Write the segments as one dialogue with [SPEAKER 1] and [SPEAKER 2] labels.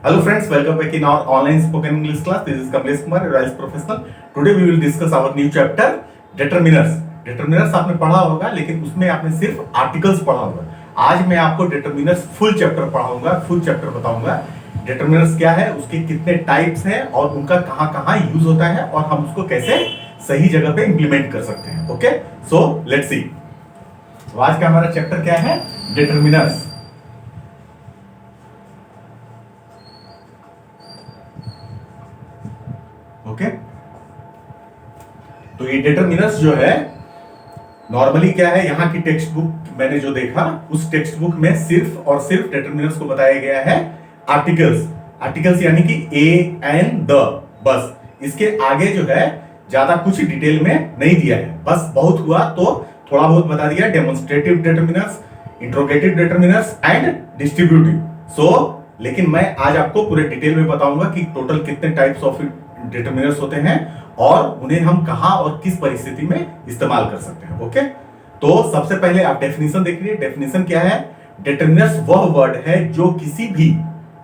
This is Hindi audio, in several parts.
[SPEAKER 1] Hello friends, welcome back in our online spoken English class. This is Kamlesh Kumar, your IELTS professional. Today we will discuss our new chapter, determiners. Determiners आपने पढ़ा होगा, लेकिन उसमें आपने सिर्फ आर्टिकल्स पढ़ा होगा. आज मैं आपको determiners फुल चैप्टर पढ़ाऊंगा, फुल चैप्टर बताऊंगा. determiners क्या है, उसके कितने टाइप्स हैं और उनका कहां-कहां यूज होता है और हम उसको कैसे सही जगह पे इंप्लीमेंट कर सकते हैं. Okay, so let's see. आज का हमारा चैप्टर क्या है, determiners. ओके, तो ये डिटरमिनर्स जो है नॉर्मली क्या है, यहां की टेक्स्ट बुक मैंने जो देखा उस टेक्स्ट बुक में सिर्फ और सिर्फ डिटरमिनर्स को बताया गया है आर्टिकल्स. आर्टिकल्स यानी कि ए एंड द, बस. इसके आगे जो है ज्यादा कुछ डिटेल में नहीं दिया है. बस बहुत हुआ तो थोड़ा बहुत बता दिया. Demonstrative determiners, interrogative determiners and distributive. So लेकिन मैं आज आपको पूरे डिटेल में बताऊंगा कि टोटल कितने टाइप्स ऑफ डिटरमिनर्स होते हैं और उन्हें हम कहां और किस परिस्थिति में इस्तेमाल कर सकते हैं. ओके, तो सबसे पहले आप डेफिनेशन देख लीजिए. डेफिनेशन क्या है, डिटरमिनर्स वह वर्ड है जो किसी भी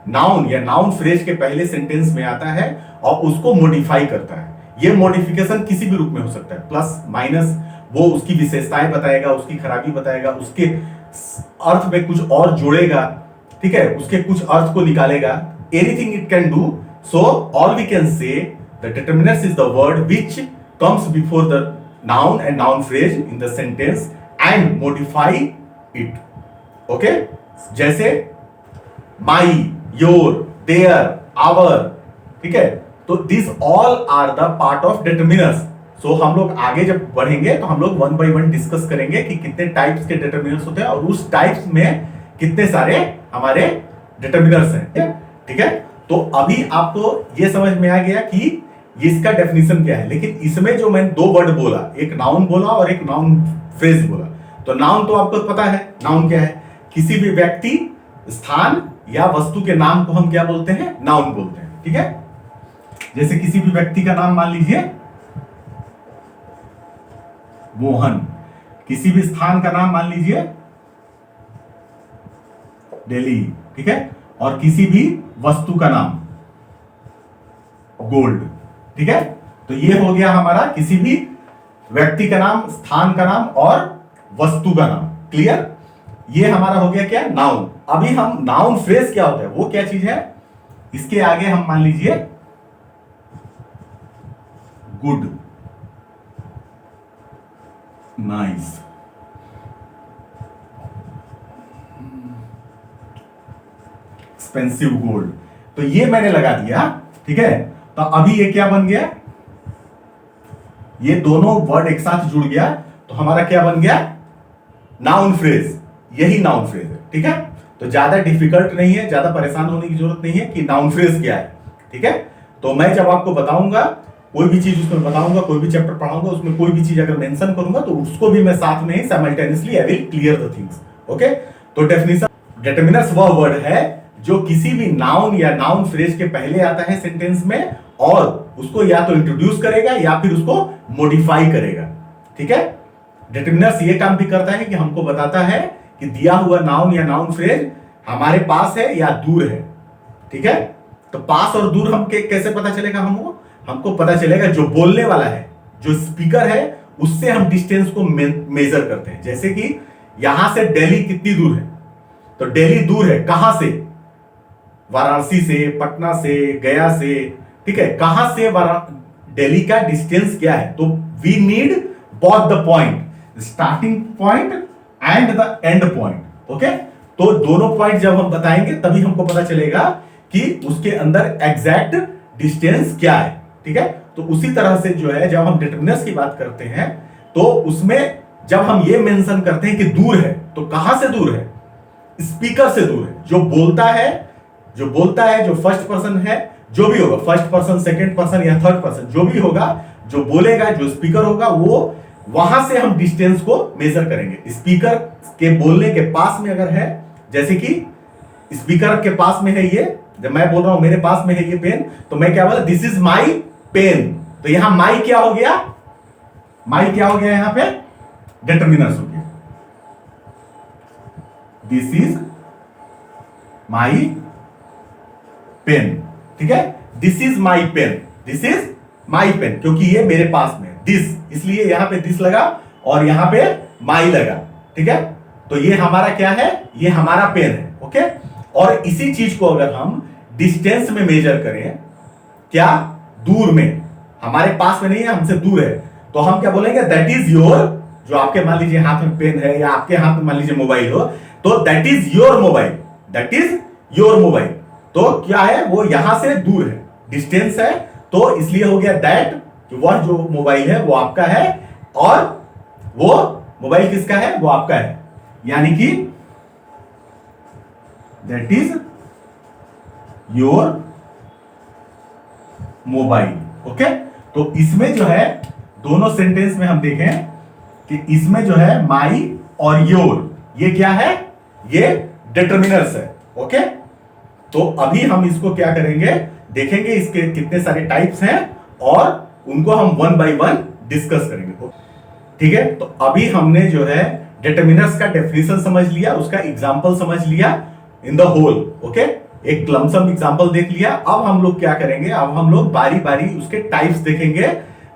[SPEAKER 1] नाउन या नाउन फ्रेज के पहले सेंटेंस में आता है और उसको मॉडिफाई करता है. यह मॉडिफिकेशन किसी भी रूप में हो सकता है, प्लस माइनस. वो उसकी विशेषताएं बताएगा, उसकी खराबी बताएगा, उसके अर्थ में कुछ और जोड़ेगा, ठीक है, उसके कुछ अर्थ को निकालेगा. Anything it can do. So all we can say, the determinants is the word which comes before the noun and noun phrase in the sentence and modify it. Okay? जैसे my, your, their, our, ठीक है? तो these all are the part of determinants. So हम लोग आगे जब बढ़ेंगे तो हम लोग वन बाई वन डिस्कस करेंगे कि कितने टाइप्स के determinants होते हैं और उस टाइप्स में कितने सारे हमारे determinants हैं. ठीक है? तो अभी आपको ये समझ में आ गया कि इसका डेफिनेशन क्या है. लेकिन इसमें जो मैंने दो वर्ड बोला, एक नाउन बोला और एक नाउन फ्रेज बोला. तो नाउन तो आपको पता है, नाउन क्या है, किसी भी व्यक्ति, स्थान या वस्तु के नाम को हम क्या बोलते हैं, नाउन बोलते हैं. ठीक है, जैसे किसी भी व्यक्ति का नाम मान लीजिए मोहन, किसी भी स्थान का नाम मान लीजिए दिल्ली, ठीक है, और किसी भी वस्तु का नाम गोल्ड. ठीक है, तो ये हो गया हमारा किसी भी व्यक्ति का नाम, स्थान का नाम और वस्तु का नाम. क्लियर? ये हमारा हो गया क्या, नाउन. अभी हम नाउन फ्रेज क्या होता है, वो क्या चीज है, इसके आगे हम मान लीजिए गुड, नाइस, एक्सपेंसिव गोल्ड. तो ये मैंने लगा दिया. ठीक है, तो अभी ये क्या बन गया, ये दोनों वर्ड एक साथ जुड़ गया तो हमारा क्या बन गया, नाउन फ्रेज. यही नाउन फ्रेज है. ठीक है, तो ज्यादा डिफिकल्ट नहीं है, ज्यादा परेशान होने की जरूरत नहीं है कि नाउन फ्रेज क्या है. ठीक है, तो मैं जब आपको बताऊंगा कोई भी चीज, उसमें बताऊंगा, कोई भी चैप्टर पढ़ाऊंगा, उसमें कोई भी चीज अगर मेंशन करूंगा तो उसको भी मैं साथ में ही simultaneously I will clear the things. Okay, तो डेफिनेशन, डिटरमिनर्स वह वर्ड है जो किसी भी नाउन या नाउन फ्रेज के पहले आता है सेंटेंस में और उसको या तो इंट्रोड्यूस करेगा या फिर उसको मॉडिफाई करेगा. ठीक है, डिटरमिनर्स ये काम भी करता है कि हमको बताता है कि दिया हुआ नाउन या नाउन फ्रेज हमारे पास है या दूर है. ठीक है, तो पास और दूर हम कैसे पता चलेगा, हमको पता चलेगा जो बोलने वाला है, जो स्पीकर है, उससे हम डिस्टेंस को मेजर करते हैं. जैसे कि यहां से दिल्ली कितनी दूर है, तो दिल्ली दूर है कहां से, वाराणसी से, पटना से, गया से. ठीक है, कहां से दिल्ली का डिस्टेंस क्या है, तो we need both the point, starting point and the end point. Okay, तो दोनों पॉइंट जब हम बताएंगे तभी हमको पता चलेगा कि उसके अंदर एग्जैक्ट डिस्टेंस क्या है. ठीक है, तो उसी तरह से जो है जब हम डिटरमिनर्स की बात करते हैं तो उसमें जब हम ये मेंशन करते हैं कि दूर है, तो कहां से दूर है, स्पीकर से दूर है. जो बोलता है, जो फर्स्ट पर्सन है, जो भी होगा, फर्स्ट पर्सन, सेकंड पर्सन या थर्ड पर्सन, जो भी होगा, जो बोलेगा, जो स्पीकर होगा, वो वहां से हम डिस्टेंस को मेजर करेंगे. स्पीकर के बोलने के पास में अगर है, जैसे कि स्पीकर के पास में है ये, जब मैं बोल रहा हूं मेरे पास में है ये पेन, तो मैं क्या बोला, दिस इज माई पेन. तो यहां माई क्या हो गया, यहां पे डिटरमिनर्स हो गया. दिस इज माई पेन, ठीक है। This is my pen, this is my pen, क्योंकि ये मेरे पास में दिस, इसलिए यहां पे दिस लगा और यहां पे माई लगा, ठीक है। तो ये हमारा क्या है, ये हमारा पेन है, ओके। और इसी चीज को अगर हम डिस्टेंस में मेजर करें, क्या, दूर में, हमारे पास में नहीं है, हमसे दूर है, तो हम क्या बोलेंगे, दैट इज योर, जो आपके मान लीजिए हाथ में पेन है या आपके हाथ में मान लीजिए मोबाइल हो, तो that is your mobile, that is your mobile. तो क्या है, वो यहां से दूर है, डिस्टेंस है, तो इसलिए हो गया दैट, वह जो मोबाइल है वो आपका है और वो मोबाइल किसका है, वो आपका है, यानी कि that is your mobile, okay. तो इसमें जो है, दोनों सेंटेंस में हम देखें कि इसमें जो है माई और योर, ये क्या है, ये डिटरमिनर्स है, ओके। तो अभी हम इसको क्या करेंगे, देखेंगे इसके कितने सारे टाइप्स हैं और उनको हम वन बाय वन डिस्कस करेंगे, ठीक है। तो अभी हमने जो है डिटरमिनर्स का डेफिनेशन समझ लिया, उसका एग्जांपल समझ लिया इन द होल, ओके। एक लमसम एग्जांपल देख लिया। अब हम लोग क्या करेंगे, अब हम लोग बारी बारी उसके टाइप्स देखेंगे।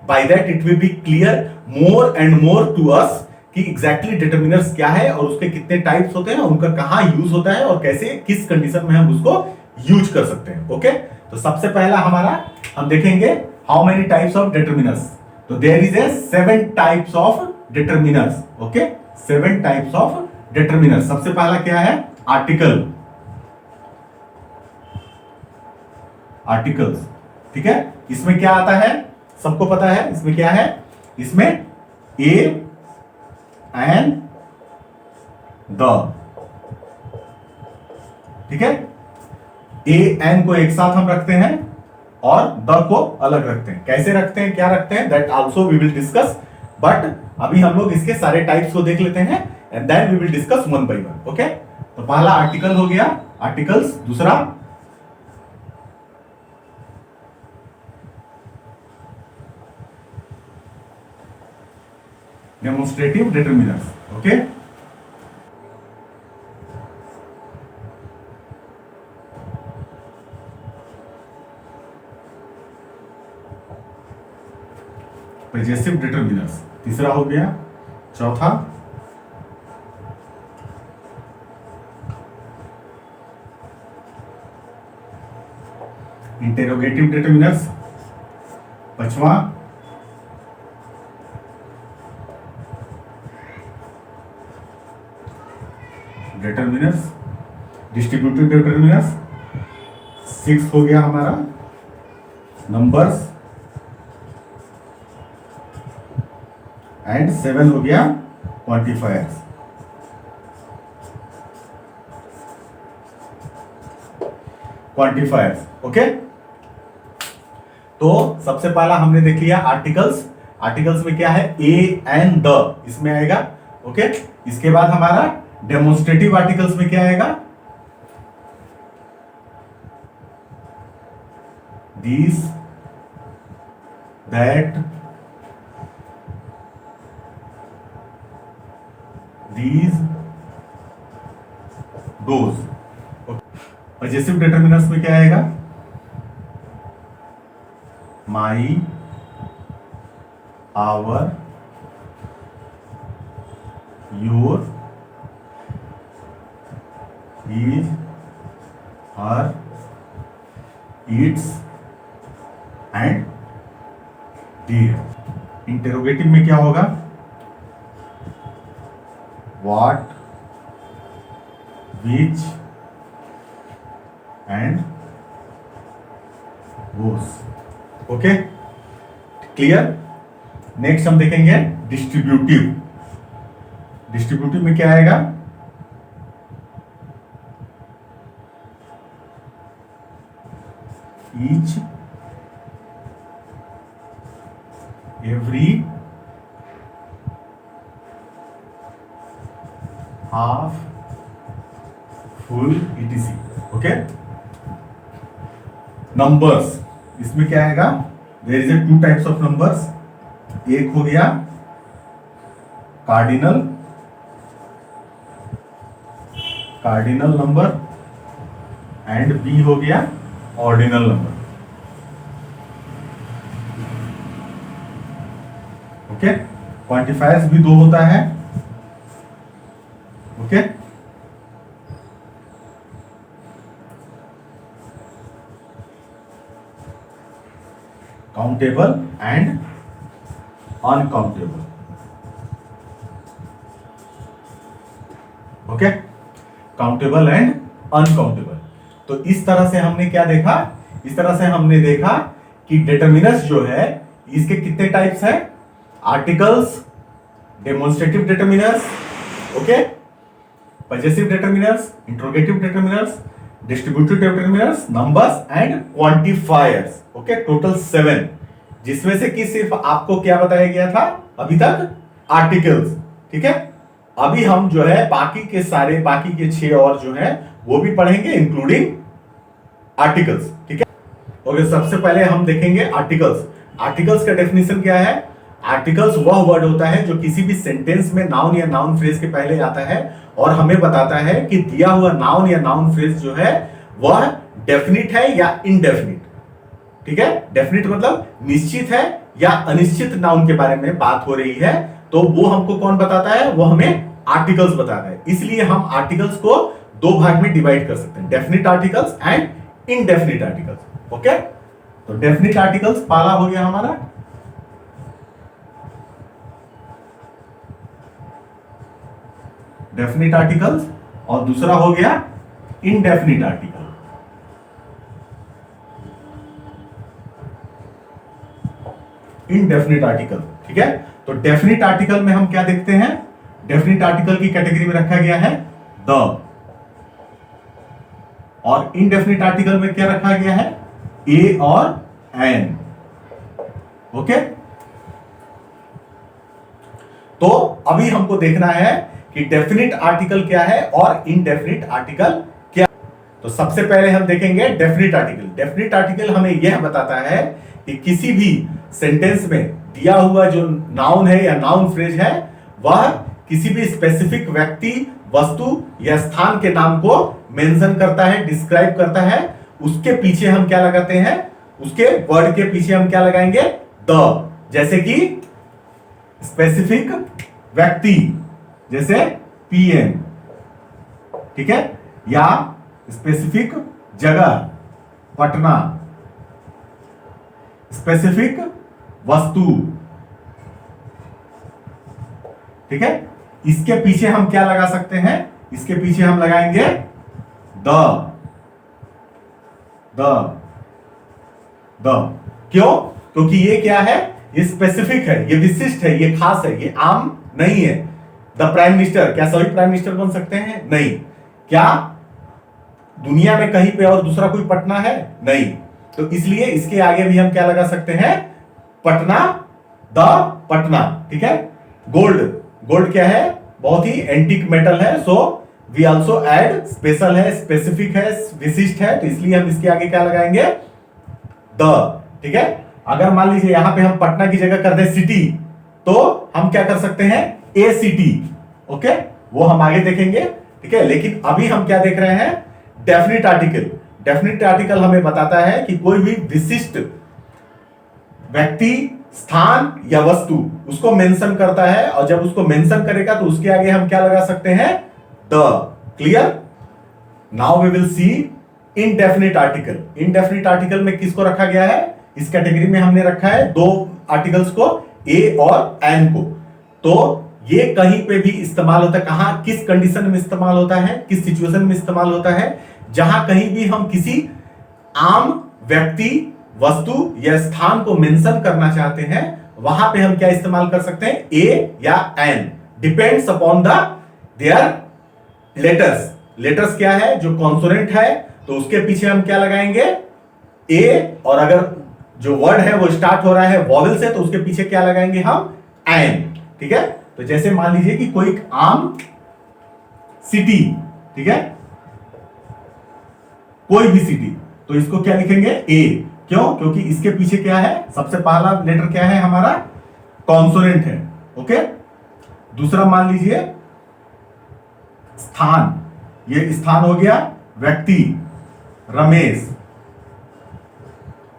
[SPEAKER 1] By that it will be clear more and more to us कि एग्जैक्टली डिटरमिनर्स क्या है और उसके कितने टाइप्स होते हैं, उनका कहां यूज होता है और कैसे, किस कंडीशन में हम उसको यूज कर सकते हैं, ओके। तो सबसे पहला हमारा हम देखेंगे how many types of determiners. तो there is a 7 types of determiners, okay, 7 types of determiners. सबसे पहला क्या है, आर्टिकल, आर्टिकल्स, ठीक है। इसमें क्या आता है, सबको पता है, इसमें क्या है, इसमें ए एंड द, ठीक है। ए एन को एक साथ हम रखते हैं और द को अलग रखते हैं। कैसे रखते हैं, क्या रखते हैं, that also we will discuss, but अभी हम लोग इसके सारे टाइप्स को देख लेते हैं and then we will discuss one by one, okay. तो पहला आर्टिकल हो गया, आर्टिकल्स। दूसरा demonstrative determiners, okay. Possessive determiners तीसरा हो गया। चौथा इंटेरोगेटिव डिटरमिनर्स। पांचवा डिटरमिनर्स, डिस्ट्रीब्यूटिव डिटरमिनर्स। 6 हो गया हमारा नंबर्स एंड 7 हो गया क्वांटिफायर्स। Quantifiers, okay. तो सबसे पहला हमने देख लिया आर्टिकल्स। आर्टिकल्स में क्या है, ए एंड द इसमें आएगा, ओके। इसके बाद हमारा डेमोन्स्ट्रेटिव आर्टिकल्स में क्या आएगा, this, that, these, those। Possessive determiners में क्या आएगा, my, our, your, his, her, its and their. Interrogative में क्या होगा, what, which and whose, okay, clear. Next हम देखेंगे डिस्ट्रीब्यूटिव। डिस्ट्रीब्यूटिव में क्या आएगा, each, every, half, full, etc, okay. Numbers, इसमें क्या आएगा, there is a 2 types of numbers. एक हो गया cardinal, cardinal number and B हो गया ऑर्डिनल नंबर। ओके, क्वांटिफायर्स भी दो होता है। Okay, countable and uncountable. Okay, countable and uncountable. तो इस तरह से हमने क्या देखा, इस तरह से हमने देखा कि डिटरमिनर्स जो है इसके कितने टाइप्स हैं, articles, demonstrative determiners, okay, possessive determiners, interrogative determiners, distributive determiners, numbers and quantifiers. Okay, total 7, जिसमें से कि सिर्फ आपको क्या बताया गया था अभी तक, आर्टिकल्स। ठीक है, अभी हम जो है बाकी के 6 और जो है वो भी पढ़ेंगे इंक्लूडिंग आर्टिकल्स। ठीक है, ओके, सबसे पहले हम देखेंगे आर्टिकल्स। आर्टिकल्स का डेफिनेशन क्या है? आर्टिकल्स वह वर्ड होता है जो किसी भी सेंटेंस में नाउन या नाउन फ्रेज के पहले आता है और हमें बताता है कि दिया हुआ नाउन या नाउन फ्रेज जो है वह डेफिनिट है या इनडेफिनिट। ठीक है, डेफिनिट मतलब निश्चित है या अनिश्चित नाउन के बारे में बात हो रही है, तो वो हमको कौन बताता है? वो हमें आर्टिकल्स बताता है। इसलिए हम आर्टिकल्स को 2 भाग में डिवाइड कर सकते हैं, definite articles and indefinite articles. Okay, तो डेफिनिट आर्टिकल्स पहला हो गया हमारा डेफिनिट आर्टिकल्स, और दूसरा हो गया इनडेफिनिट आर्टिकल। इनडेफिनिट आर्टिकल, ठीक है, तो डेफिनिट आर्टिकल में हम क्या देखते हैं? डेफिनिट आर्टिकल की कैटेगरी में रखा गया है द, और इनडेफिनिट आर्टिकल में क्या रखा गया है? ए और एन। ओके, तो अभी हमको देखना है कि डेफिनिट आर्टिकल क्या है और इनडेफिनिट आर्टिकल क्या। तो सबसे पहले हम देखेंगे डेफिनिट आर्टिकल। डेफिनिट आर्टिकल हमें यह बताता है कि किसी भी सेंटेंस में दिया हुआ जो नाउन है या नाउन फ्रेज है वह किसी भी स्पेसिफिक व्यक्ति, वस्तु या स्थान के नाम को मेंशन करता है, डिस्क्राइब करता है। उसके पीछे हम क्या लगाते हैं? उसके वर्ड के पीछे हम क्या लगाएंगे? द। जैसे कि स्पेसिफिक व्यक्ति, जैसे पीएम, ठीक है, या स्पेसिफिक जगह पटना, स्पेसिफिक वस्तु, ठीक है। इसके पीछे हम क्या लगा सकते हैं? इसके पीछे हम लगाएंगे द। क्यों? क्योंकि ये क्या है? ये स्पेसिफिक है, ये विशिष्ट है, ये खास है, ये आम नहीं है। द प्राइम मिनिस्टर, क्या सभी प्राइम मिनिस्टर बन सकते हैं? नहीं। क्या दुनिया में कहीं पे और दूसरा कोई पटना है? नहीं। तो इसलिए इसके आगे भी हम क्या लगा सकते हैं? पटना, द पटना, ठीक है। गोल्ड क्या है? बहुत ही एंटीक मेटल है, so we also add special है, स्पेसिफिक है, विशिष्ट है, तो इसलिए हम इसके आगे क्या लगाएंगे? द, ठीक है। अगर मान लीजिए यहां पे हम पटना की जगह कर दे सिटी, तो हम क्या कर सकते हैं? ए सिटी, ओके, वो हम आगे देखेंगे, ठीक है। लेकिन अभी हम क्या देख रहे हैं? Definite article. डेफिनिट आर्टिकल हमें बताता है कि कोई भी विशिष्ट व्यक्ति, स्थान या वस्तु उसको मेंशन करता है, और जब उसको मेंशन करेगा तो उसके आगे हम क्या लगा सकते हैं? The. Clear? Now we will see indefinite article. Indefinite article में किसको रखा गया है? इस कैटेगरी में हमने रखा है 2 आर्टिकल्स को, ए और एन को। तो ये कहीं पे भी इस्तेमाल होता है, कहां, किस कंडीशन में इस्तेमाल होता है, किस सिचुएशन में इस्तेमाल होता है? जहां कहीं भी हम किसी आम व्यक्ति, वस्तु या स्थान को मेंशन करना चाहते हैं, वहां पे हम क्या इस्तेमाल कर सकते हैं? ए या an, depends upon the their letters. Letters क्या है? जो कॉन्सोनेंट है तो उसके पीछे हम क्या लगाएंगे? ए, और अगर जो वर्ड है वो स्टार्ट हो रहा है वॉवेल से तो उसके पीछे क्या लगाएंगे हम? एन, ठीक है। तो जैसे मान लीजिए कि कोई आम सिटी, ठीक है, कोई भी सिटी, तो इसको क्या लिखेंगे? ए। क्यों? क्योंकि इसके पीछे क्या है? सबसे पहला लेटर क्या है हमारा? कॉन्सोनेंट है, ओके। दूसरा मान लीजिए स्थान, ये स्थान हो गया व्यक्ति, रमेश,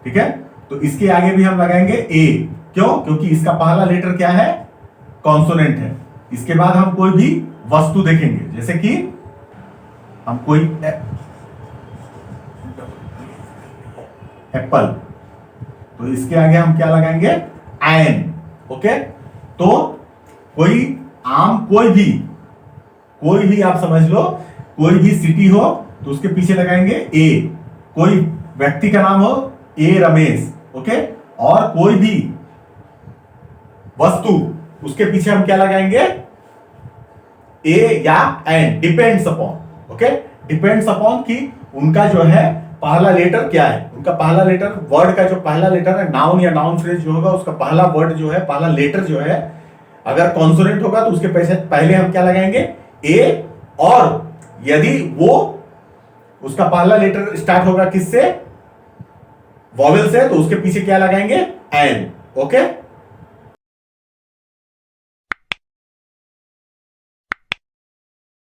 [SPEAKER 1] ठीक है, तो इसके आगे भी हम लगाएंगे ए। क्यों? क्योंकि इसका पहला लेटर क्या है? कॉन्सोनेंट है। इसके बाद हम कोई भी वस्तु देखेंगे, जैसे कि हम कोई एप्पल, तो इसके आगे हम क्या लगाएंगे? एन। ओके, तो कोई आम, कोई भी आप समझ लो, कोई भी सिटी हो तो उसके पीछे लगाएंगे ए। कोई व्यक्ति का नाम हो, ए रमेश। ओके, और कोई भी वस्तु, उसके पीछे हम क्या लगाएंगे? ए या an, depends upon. Okay, depends upon कि उनका जो है पहला लेटर क्या है। उनका पहला लेटर, वर्ड का जो पहला लेटर है, नाउन या नाउन फ्रेज जो होगा, उसका पहला वर्ड जो है, पहला लेटर जो है, अगर कॉन्सोनेंट होगा तो उसके पहले हम क्या लगाएंगे? ए। और यदि वो उसका पहला लेटर स्टार्ट होगा किससे? वॉवेल से, तो उसके पीछे क्या लगाएंगे? एन। ओके,